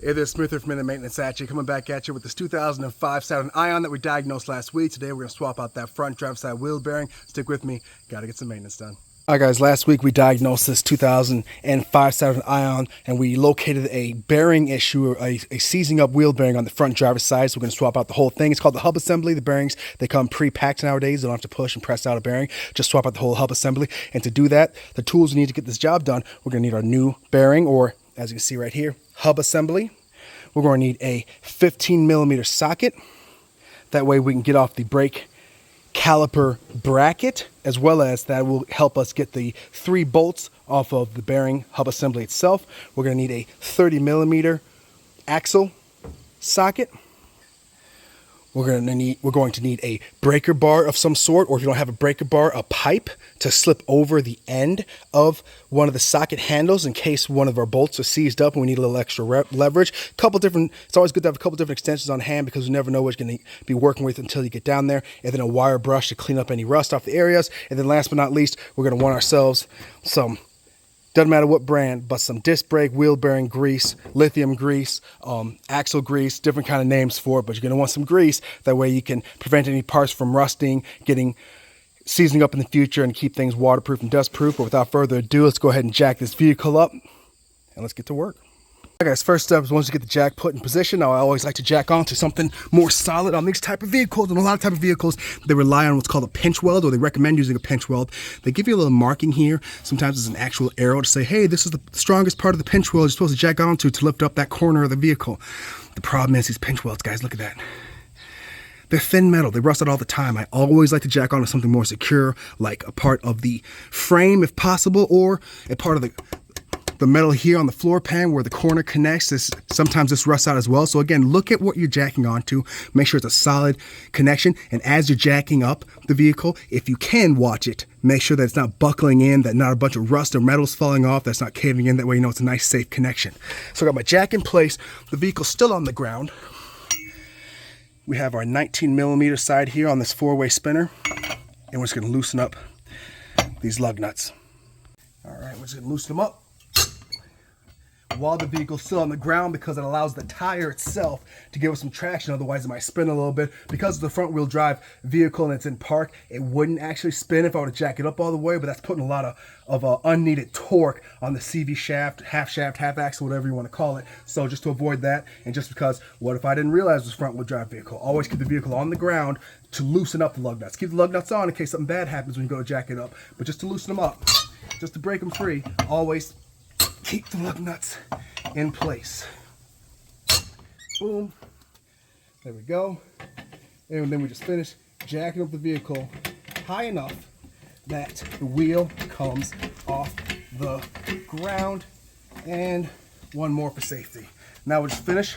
Hey there, Smither from Minute Maintenance at you, coming back at you with this 2005 Saturn Ion that we diagnosed last week. Today we're going to swap out that front drive side wheel bearing. Stick with me, got to get some maintenance done. All right guys, last week we diagnosed this 2005 Saturn Ion and we located a bearing issue, a seizing up wheel bearing on the front driver's side. So we're going to swap out the whole thing. It's called the hub assembly. The bearings, they come pre-packed nowadays. You don't have to push and press out a bearing. Just swap out the whole hub assembly. And to do that, the tools we need to get this job done, we're going to need our new bearing, or as you can see right here, hub assembly. We're going to need a 15mm socket. That way we can get off the brake caliper bracket, as well as that will help us get the 3 bolts off of the bearing hub assembly itself. We're going to need a 30mm axle socket. We're going to need a breaker bar of some sort, or if you don't have a breaker bar, a pipe to slip over the end of one of the socket handles in case one of our bolts are seized up and we need a little extra leverage. It's always good to have a couple different extensions on hand because you never know what you're going to be working with until you get down there. And then a wire brush to clean up any rust off the areas. And then last but not least, we're going to want ourselves some, doesn't matter what brand, but some disc brake, wheel bearing grease, lithium grease, axle grease, different kind of names for it, but you're going to want some grease. That way you can prevent any parts from rusting, seasoning up in the future, and keep things waterproof and dustproof. But without further ado, let's go ahead and jack this vehicle up and let's get to work. All right guys, first step is once you get the jack put in position. Now I always like to jack onto something more solid on these type of vehicles. And a lot of type of vehicles, they rely on what's called a pinch weld, or they recommend using a pinch weld. They give you a little marking here. Sometimes it's an actual arrow to say, hey, this is the strongest part of the pinch weld you're supposed to jack onto to lift up that corner of the vehicle. The problem is these pinch welds, guys, look at that. They're thin metal. They rust out all the time. I always like to jack onto something more secure, like a part of the frame if possible, or a part of the metal here on the floor pan where the corner connects. Sometimes this rusts out as well. So again, look at what you're jacking onto. Make sure it's a solid connection. And as you're jacking up the vehicle, if you can watch it, make sure that it's not buckling in, that not a bunch of rust or metals falling off, that's not caving in. That way you know it's a nice, safe connection. So I got my jack in place. The vehicle's still on the ground. We have our 19mm side here on this 4-way spinner. And we're just going to loosen up these lug nuts. All right, we're just going to loosen them up while the vehicle's still on the ground, because it allows the tire itself to give us some traction. Otherwise it might spin a little bit. Because it's the front wheel drive vehicle and it's in park, it wouldn't actually spin if I were to jack it up all the way, but that's putting a lot of unneeded torque on the CV shaft, half axle, whatever you want to call it. So just to avoid that, and just because, what if I didn't realize it was a front wheel drive vehicle? Always keep the vehicle on the ground to loosen up the lug nuts. Keep the lug nuts on in case something bad happens when you go to jack it up, but just to loosen them up, just to break them free, always keep the lug nuts in place. Boom. There we go. And then we just finish jacking up the vehicle high enough that the wheel comes off the ground. And one more for safety. Now we'll just finish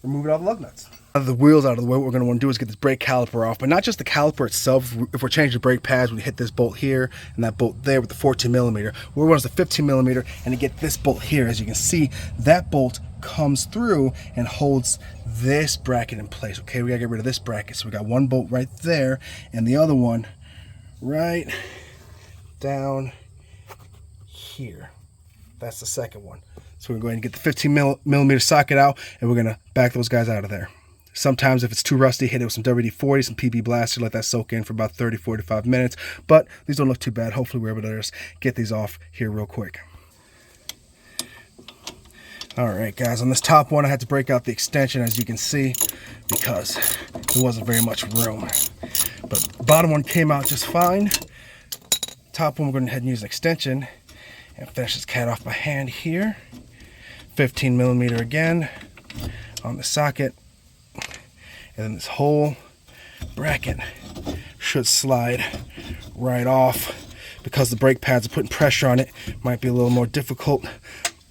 removing all the lug nuts. The wheels out of the way, what we're going to want to do is get this brake caliper off, but not just the caliper itself. If we're changing the brake pads, we hit this bolt here and that bolt there with the 14mm. We want the 15mm, and to get this bolt here, as you can see, that bolt comes through and holds this bracket in place. Okay, we gotta get rid of this bracket. So we got one bolt right there and the other one right down here. That's the second one. So we're going to get the 15mm socket out, and we're going to back those guys out of there. Sometimes if it's too rusty, hit it with some WD-40, some PB Blaster, let that soak in for about 30-45 minutes. But these don't look too bad. Hopefully we're able to just get these off here real quick. All right, guys, on this top one, I had to break out the extension, as you can see, because there wasn't very much room. But the bottom one came out just fine. Top one, we're going to head and use an extension and finish this cat off by hand here. 15mm again on the socket. And then this whole bracket should slide right off. Because the brake pads are putting pressure on it, might be a little more difficult. I'm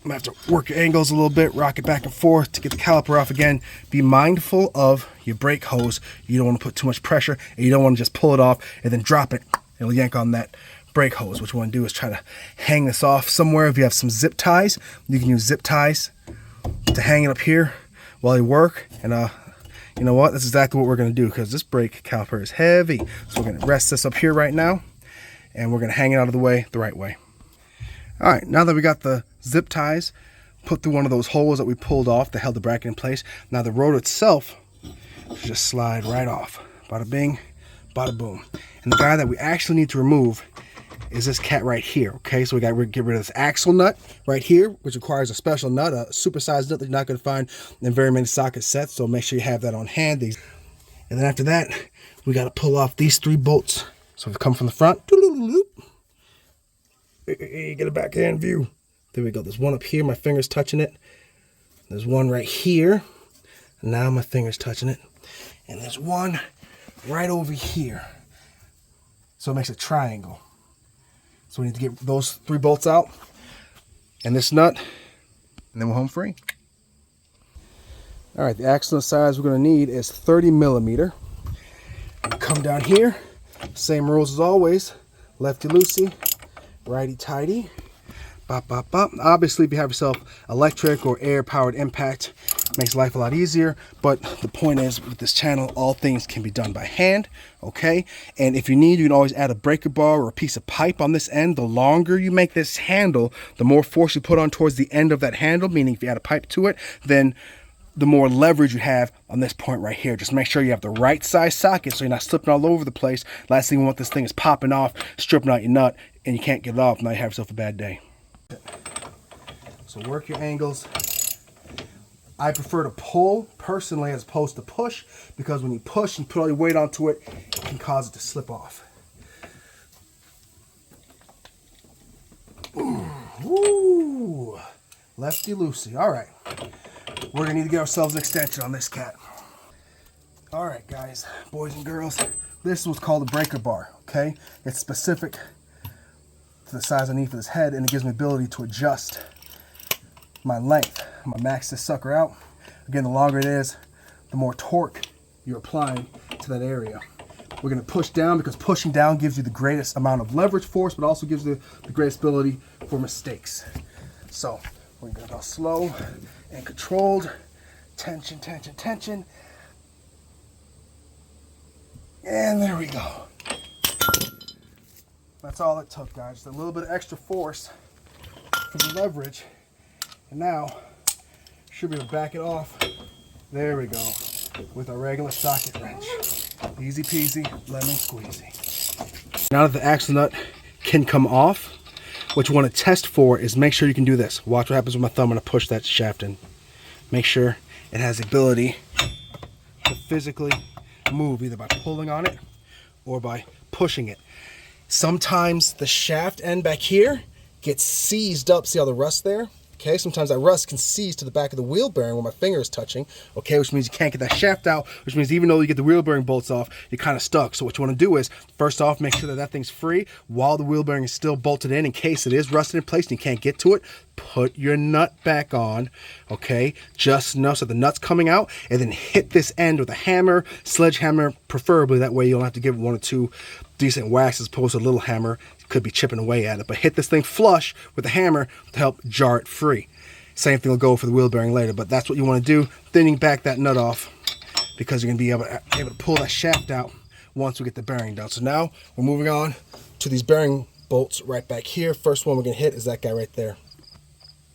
going to have to work your angles a little bit, rock it back and forth to get the caliper off again. Be mindful of your brake hose. You don't want to put too much pressure, and you don't want to just pull it off and then drop it. It'll yank on that brake hose. What you want to do is try to hang this off somewhere. If you have some zip ties, you can use zip ties to hang it up here while you work. And you know what? That's exactly what we're going to do, because this brake caliper is heavy. So we're going to rest this up here right now, and we're going to hang it out of the way the right way. All right, now that we got the zip ties put through one of those holes that we pulled off that held the bracket in place. Now the rotor itself should just slide right off. Bada bing, bada boom. And the guy that we actually need to remove is this cat right here, okay? So we got to get rid of this axle nut right here, which requires a special nut, a supersized nut that you're not going to find in very many socket sets, so make sure you have that on hand. And then after that, we got to pull off these 3 bolts. So we come from the front, get a backhand view. There we go. There's one up here, my finger's touching it. There's one right here, and now my finger's touching it. And there's one right over here. So it makes a triangle. So we need to get those 3 bolts out and this nut, and then we're home free. All right, the axle size we're going to need is 30 millimeter. Come down here, same rules as always. Lefty loosey, righty tighty. Bop, bop, bop. Obviously, if you have yourself electric or air-powered impact, it makes life a lot easier. But the point is, with this channel, all things can be done by hand, okay? And if you need, you can always add a breaker bar or a piece of pipe on this end. The longer you make this handle, the more force you put on towards the end of that handle, meaning if you add a pipe to it, then the more leverage you have on this point right here. Just make sure you have the right size socket so you're not slipping all over the place. Last thing you want, this thing is popping off, stripping out your nut, and you can't get it off. Now you have yourself a bad day. So work your angles. I prefer to pull personally as opposed to push, because when you push and put all your weight onto it, it can cause it to slip off. Woo! Lefty loosey. All right. We're gonna need to get ourselves an extension on this cat. All right, guys, boys and girls, this is what's called a breaker bar, okay? It's specific to the size I need for this head, and it gives me the ability to adjust my length. I'm gonna max this sucker out. Again, the longer it is, the more torque you're applying to that area. We're gonna push down because pushing down gives you the greatest amount of leverage force, but also gives you the greatest ability for mistakes. So we're gonna go slow and controlled. Tension, tension, tension. And there we go. That's all it took, guys. Just a little bit of extra force for the leverage. And now, should be able to back it off. There we go. With a regular socket wrench. Easy peasy, lemon squeezy. Now that the axle nut can come off, what you want to test for is make sure you can do this. Watch what happens with my thumb when I push that shaft in. Make sure it has the ability to physically move either by pulling on it or by pushing it. Sometimes the shaft end back here gets seized up. See all the rust there? Okay, sometimes that rust can seize to the back of the wheel bearing where my finger is touching, okay, which means you can't get that shaft out, which means even though you get the wheel bearing bolts off, you're kind of stuck. So what you want to do is, first off, make sure that that thing's free while the wheel bearing is still bolted in case it is rusted in place and you can't get to it. Put your nut back on, okay, just enough so the nut's coming out, and then hit this end with a hammer, sledgehammer, preferably. That way you'll have to give it 1 or 2 decent whacks as opposed to a little hammer. Could be chipping away at it, but hit this thing flush with the hammer to help jar it free. Same thing will go for the wheel bearing later, but that's what you want to do. Then you can back that nut off because you're going to be able to pull that shaft out once we get the bearing down. So now we're moving on to these bearing bolts right back here. First one we're going to hit is that guy right there.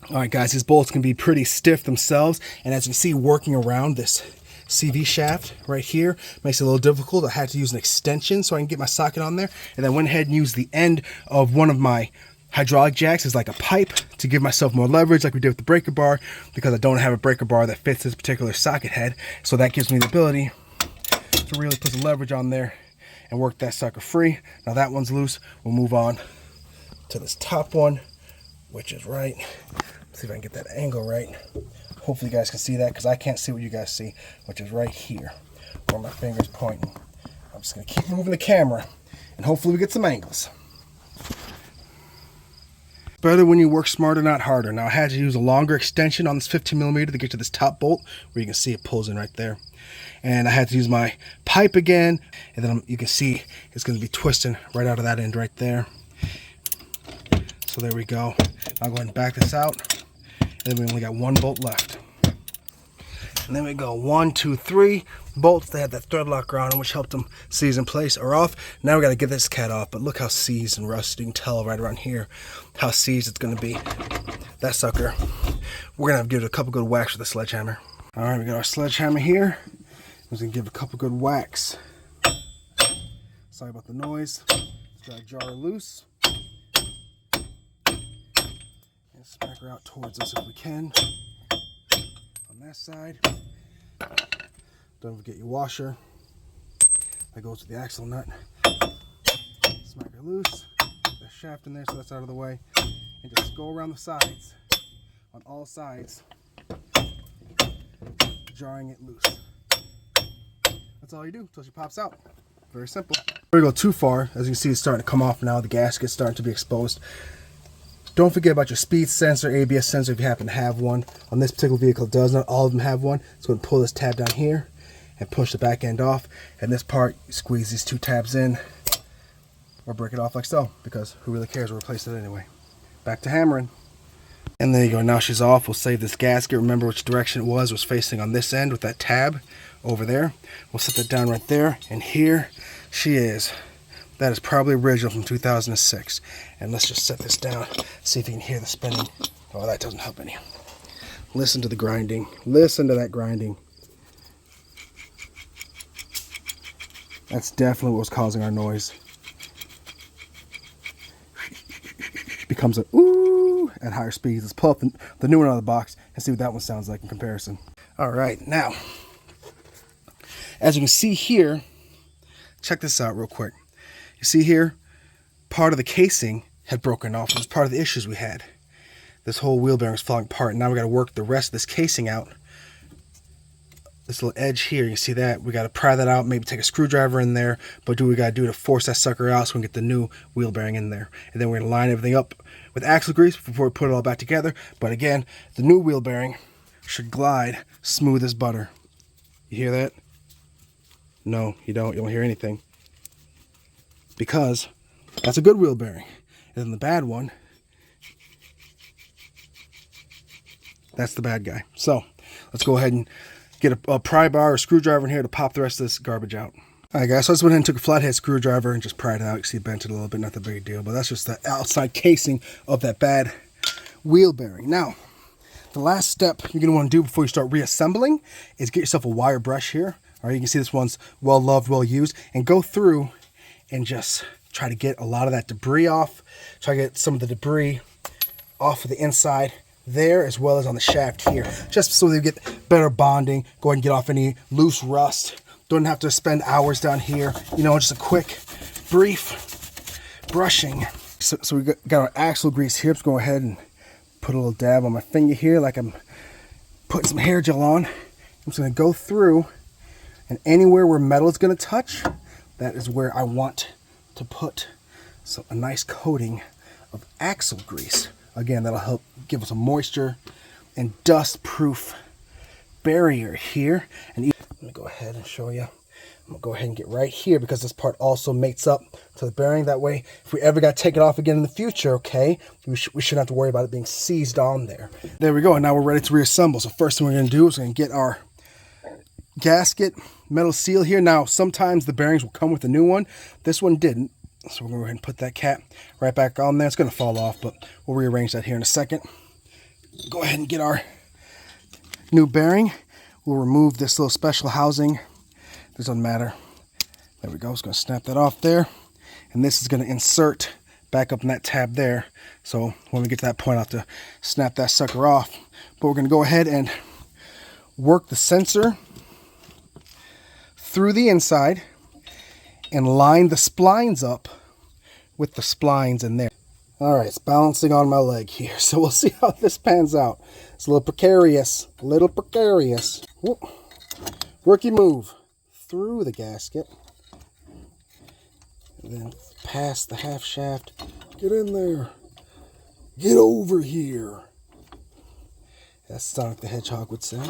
All right, guys, these bolts can be pretty stiff themselves, and as you can see, working around this CV shaft right here makes it a little difficult. I had to use an extension so I can get my socket on there, and then went ahead and used the end of one of my hydraulic jacks as like a pipe to give myself more leverage like we did with the breaker bar, because I don't have a breaker bar that fits this particular socket head. So that gives me the ability to really put some leverage on there and work that sucker free. Now that one's loose. We'll move on to this top one, which is right. Let's see if I can get that angle right. Hopefully you guys can see that, because I can't see what you guys see, which is right here where my finger's pointing. I'm just going to keep moving the camera and hopefully we get some angles. Better when you work smarter, not harder. Now I had to use a longer extension on this 15mm to get to this top bolt where you can see it pulls in right there. And I had to use my pipe again, and then you can see it's going to be twisting right out of that end right there. So there we go. I'll go ahead and back this out. And then we only got 1 bolt left. And then we go 1, 2, 3 bolts. They had that thread locker on them, which helped them seize in place or off. Now we got to get this cat off. But look how seized and rusted. You can tell right around here how seized it's going to be. That sucker we're gonna have to give it a couple good whacks with the sledgehammer. All right, we got our sledgehammer here. We're gonna give it a couple good whacks. Sorry about the noise. Let's try to jar her loose. And smack her out towards us if we can. On that side. Don't forget your washer. That goes with the axle nut. Smack her loose. Put that shaft in there so that's out of the way. And just go around the sides. On all sides. Jarring it loose. That's all you do until she pops out. Very simple. Before we go too far, as you can see, it's starting to come off now. The gasket's starting to be exposed. Don't forget about your speed sensor, ABS sensor if you happen to have one. On this particular vehicle, it does not all of them have one. So I'm going to pull this tab down here and push the back end off. And this part, you squeeze these two tabs in or break it off like so, because who really cares? We'll replace it anyway. Back to hammering. And there you go. Now she's off. We'll save this gasket. Remember which direction it was facing on this end with that tab over there. We'll set that down right there. And here she is. That is probably original from 2006. And let's just set this down. See if you can hear the spinning. Oh, that doesn't help any. Listen to the grinding. Listen to that grinding. That's definitely what was causing our noise. Becomes a ooh at higher speeds. Let's pull up the new one out of the box and see what that one sounds like in comparison. All right, now, as you can see here, check this out real quick. You see here, part of the casing had broken off. It was part of the issues we had. This whole wheel bearing was falling apart. Now we got to work the rest of this casing out. This little edge here, you see that? We got to pry that out, maybe take a screwdriver in there, but do what we got to do to force that sucker out so we can get the new wheel bearing in there. And then we're going to line everything up with axle grease before we put it all back together. But again, the new wheel bearing should glide smooth as butter. You hear that? No, you don't. You don't hear anything. Because that's a good wheel bearing. And then the bad one, that's the bad guy. So let's go ahead and get a pry bar or screwdriver in here to pop the rest of this garbage out. Alright guys, so I just went ahead and took a flathead screwdriver and just pried it out. You see it bent it a little bit, not the big deal, but that's just the outside casing of that bad wheel bearing. Now, the last step you're going to want to do before you start reassembling is get yourself a wire brush here. Alright, you can see this one's well loved, well used, and go through and just try to get a lot of that debris off. Try to get some of the debris off of the inside there as well as on the shaft here, just so they get better bonding. Go ahead and get off any loose rust. Don't have to spend hours down here, you know, just a quick brief brushing. So we got our axle grease here. Let's go ahead and put a little dab on my finger here like I'm putting some hair gel on. I'm just going to go through, and anywhere where metal is going to touch, that is where I want to put a nice coating of axle grease. Again, that'll help give us a moisture and dust-proof barrier here. And let me go ahead and show you. I'm going to go ahead and get right here because this part also mates up to the bearing. That way, if we ever got to take it off again in the future, okay, we shouldn't have to worry about it being seized on there. There we go. And now we're ready to reassemble. So first thing we're going to do is we're going to get our gasket metal seal here. Now, sometimes the bearings will come with a new one. This one didn't. So we're going to go ahead and put that cap right back on there. It's going to fall off, but we'll rearrange that here in a second. Go ahead and get our new bearing. We'll remove this little special housing. This doesn't matter. There we go. It's going to snap that off there. And this is going to insert back up in that tab there. So when we get to that point, I'll have to snap that sucker off. But we're going to go ahead and work the sensor through the inside and line the splines up with the splines in there. All right, it's balancing on my leg here, so we'll see how this pans out. It's a little precarious, Whoop. Rookie move through the gasket, and then past the half shaft. Get in there. Get over here. That's Sonic the Hedgehog would say.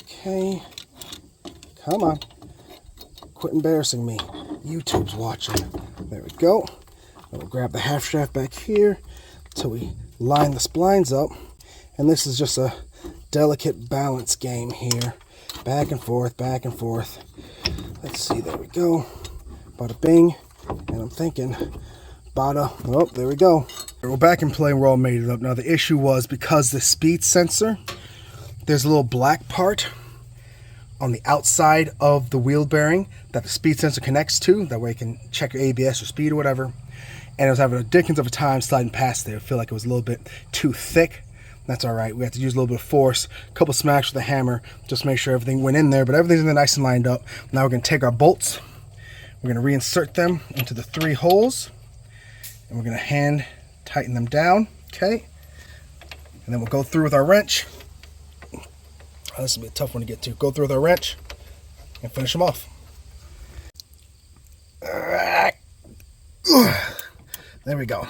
Okay, come on. Quit embarrassing me. YouTube's watching. There we go. We'll grab the half shaft back here until we line the splines up. And this is just a delicate balance game here. Back and forth, back and forth. Let's see, there we go. Bada bing. And I'm thinking, bada, oh, there we go. We're back in play and we're all made it up. Now the issue was because the speed sensor, there's a little black part on the outside of the wheel bearing that the speed sensor connects to. That way you can check your ABS or speed or whatever. And it was having a dickens of a time sliding past there. I feel like it was a little bit too thick. That's all right. We had to use a little bit of force, a couple smacks with a hammer, just make sure everything went in there. But everything's in there nice and lined up. Now we're going to take our bolts. We're going to reinsert them into the 3 holes. And we're going to hand tighten them down, okay? And then we'll go through with our wrench. Oh, this will be a tough one to get to. Go through with our wrench and finish them off. There we go.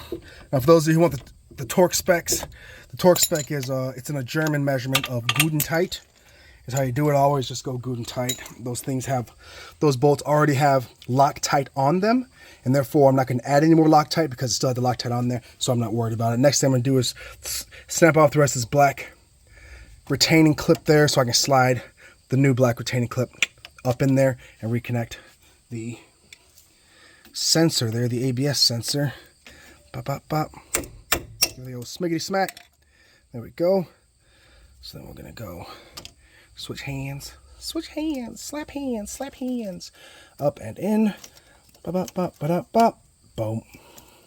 Now for those of you who want the torque specs, the torque spec is it's in a German measurement of good and tight. Is how you do it. Always just go good and tight. Those bolts already have Loctite on them, and therefore I'm not going to add any more Loctite because it still had the Loctite on there, so I'm not worried about it. Next thing I'm going to do is snap off the rest of this black retaining clip there so I can slide the new black retaining clip up in there and reconnect the sensor there, the ABS sensor. Bop, bop, bop. Give the old smiggity smack. There we go. So then we're going to go switch hands, slap hands, up and in. Bop, bop, bop, bop, bop. Boom.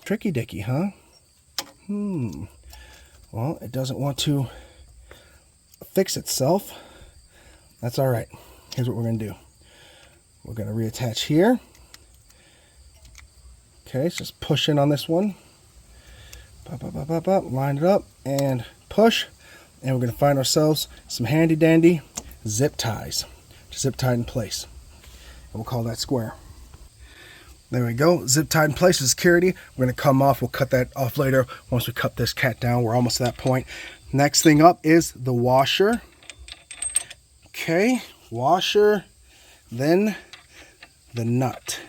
Tricky dicky, huh? Well, it doesn't want to fix itself. That's all right. Here's what we're going to do. We're going to reattach here. Okay, let's just push in on this one. Pop, pop, pop, pop, pop. Line it up and push. And we're going to find ourselves some handy dandy zip ties to zip tie in place. And we'll call that square. There we go. Zip tied in place for security. We're going to come off. We'll cut that off later once we cut this cat down. We're almost to that point. Next thing up is the washer. Okay, washer. Then the nut.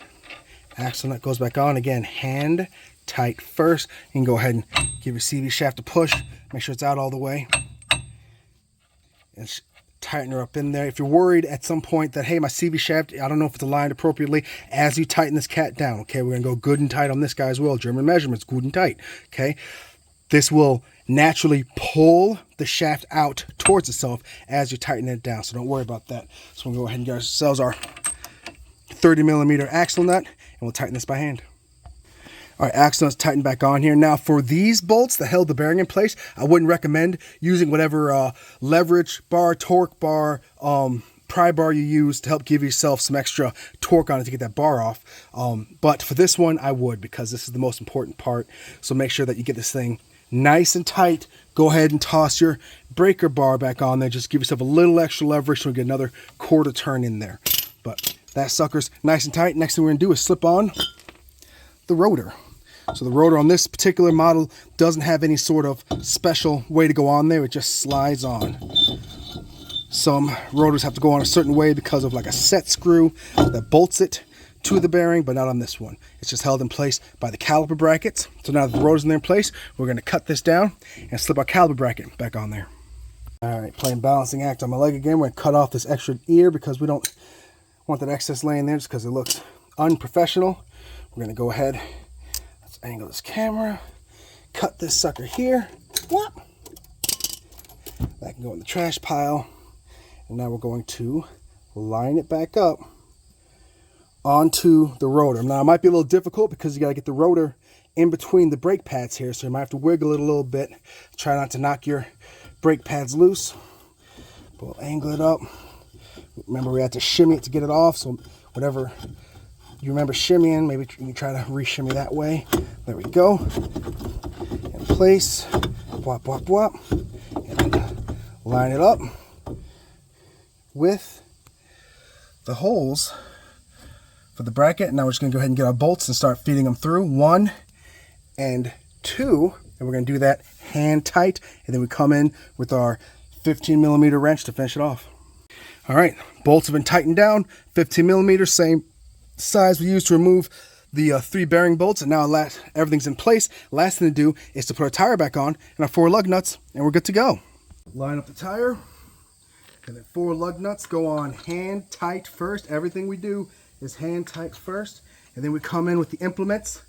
Axle nut goes back on. Again, hand tight first. You can go ahead and give your CV shaft a push. Make sure it's out all the way. And tighten her up in there. If you're worried at some point that, hey, my CV shaft, I don't know if it's aligned appropriately, as you tighten this cat down, okay, we're going to go good and tight on this guy as well. German measurements, good and tight, okay? This will naturally pull the shaft out towards itself as you tighten it down, so don't worry about that. So we'll go ahead and get ourselves our 30mm axle nut, and we'll tighten this by hand. All right, axle nut's tightened back on here. Now for these bolts that held the bearing in place, I wouldn't recommend using whatever leverage bar, torque bar, pry bar you use to help give yourself some extra torque on it to get that bar off. But for this one, I would, because this is the most important part. So make sure that you get this thing nice and tight. Go ahead and toss your breaker bar back on there. Just give yourself a little extra leverage so we get another quarter turn in there. But that sucker's nice and tight. Next thing we're gonna do is slip on the rotor. So the rotor on this particular model doesn't have any sort of special way to go on there. It just slides on. Some rotors have to go on a certain way because of like a set screw that bolts it to the bearing, but not on this one. It's just held in place by the caliper brackets. So now that the rotor's in there in place, we're going to cut this down and slip our caliper bracket back on there. All right, playing balancing act on my leg again. We're going to cut off this extra ear because we don't want that excess laying there just because it looks unprofessional. We're going to go ahead. Angle this camera, cut this sucker here. What? That can go in the trash pile. And now we're going to line it back up onto the rotor. Now it might be a little difficult because you got to get the rotor in between the brake pads here, so you might have to wiggle it a little bit. Try not to knock your brake pads loose. But we'll angle it up. Remember, we had to shimmy it to get it off, so whatever you remember shimmying, maybe you can try to re-shimmy that way. There we go. In place. Whop, whop, whop. And line it up with the holes for the bracket. Now we're just going to go ahead and get our bolts and start feeding them through. 1 and 2. And we're going to do that hand tight. And then we come in with our 15mm wrench to finish it off. All right, bolts have been tightened down. 15mm, same size we used to remove the 3 bearing bolts, and now everything's in place. Last thing to do is to put our tire back on and our 4 lug nuts, and we're good to go. Line up the tire, and then 4 lug nuts go on hand tight first. Everything we do is hand tight first, and then we come in with the implements,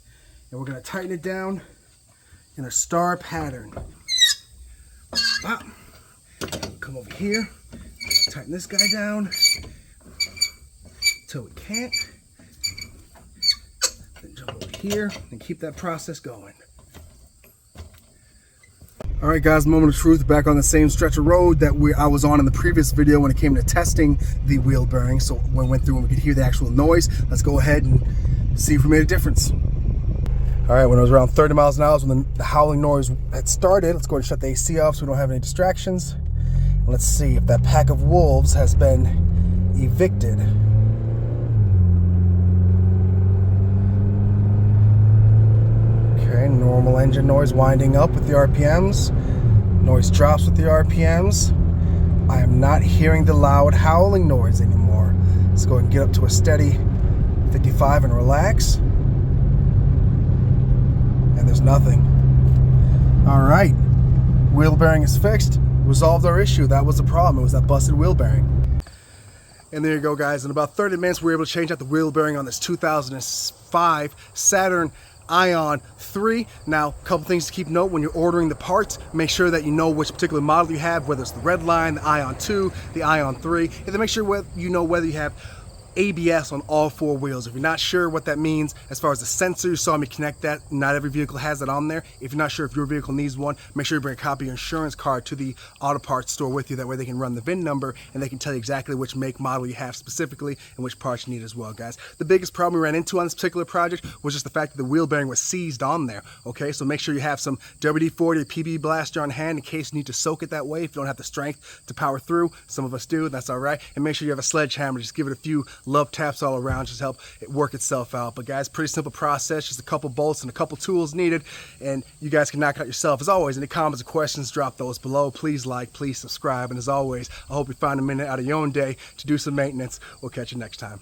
and we're going to tighten it down in a star pattern. Pop. Come over here, tighten this guy down till we can't. Then jump over here and keep that process going. All right, guys, moment of truth. Back on the same stretch of road that I was on in the previous video when it came to testing the wheel bearing. So when we went through and we could hear the actual noise, let's go ahead and see if we made a difference. All right, when it was around 30 miles an hour, when the howling noise had started, let's go ahead and shut the AC off so we don't have any distractions. Let's see if that pack of wolves has been evicted. Okay, normal engine noise winding up with the RPMs. Noise drops with the RPMs. I am not hearing the loud howling noise anymore. Let's go ahead and get up to a steady 55 and relax. And there's nothing. All right, wheel bearing is fixed. Resolved our issue. That was the problem. It was that busted wheel bearing. And there you go, guys. In about 30 minutes, we were able to change out the wheel bearing on this 2005 Saturn Ion 3. Now, a couple things to keep note when you're ordering the parts. Make sure that you know which particular model you have, whether it's the red line, the Ion 2, the Ion 3. And then make sure you know whether you have ABS on all four wheels. If you're not sure what that means as far as the sensor, you saw me connect that. Not every vehicle has that on there. If you're not sure if your vehicle needs one, make sure you bring a copy of your insurance card to the auto parts store with you. That way they can run the VIN number and they can tell you exactly which make model you have specifically and which parts you need as well, guys. The biggest problem we ran into on this particular project was just the fact that the wheel bearing was seized on there. Okay, so make sure you have some WD-40 or PB blaster on hand in case you need to soak it that way. If you don't have the strength to power through, some of us do, that's all right. And make sure you have a sledgehammer. Just give it a few love taps all around, just help it work itself out. But guys, pretty simple process, just a couple bolts and a couple tools needed, and you guys can knock it out yourself. As always, any comments or questions, drop those below. Please like, please subscribe, and as always, I hope you find a minute out of your own day to do some maintenance. We'll catch you next time.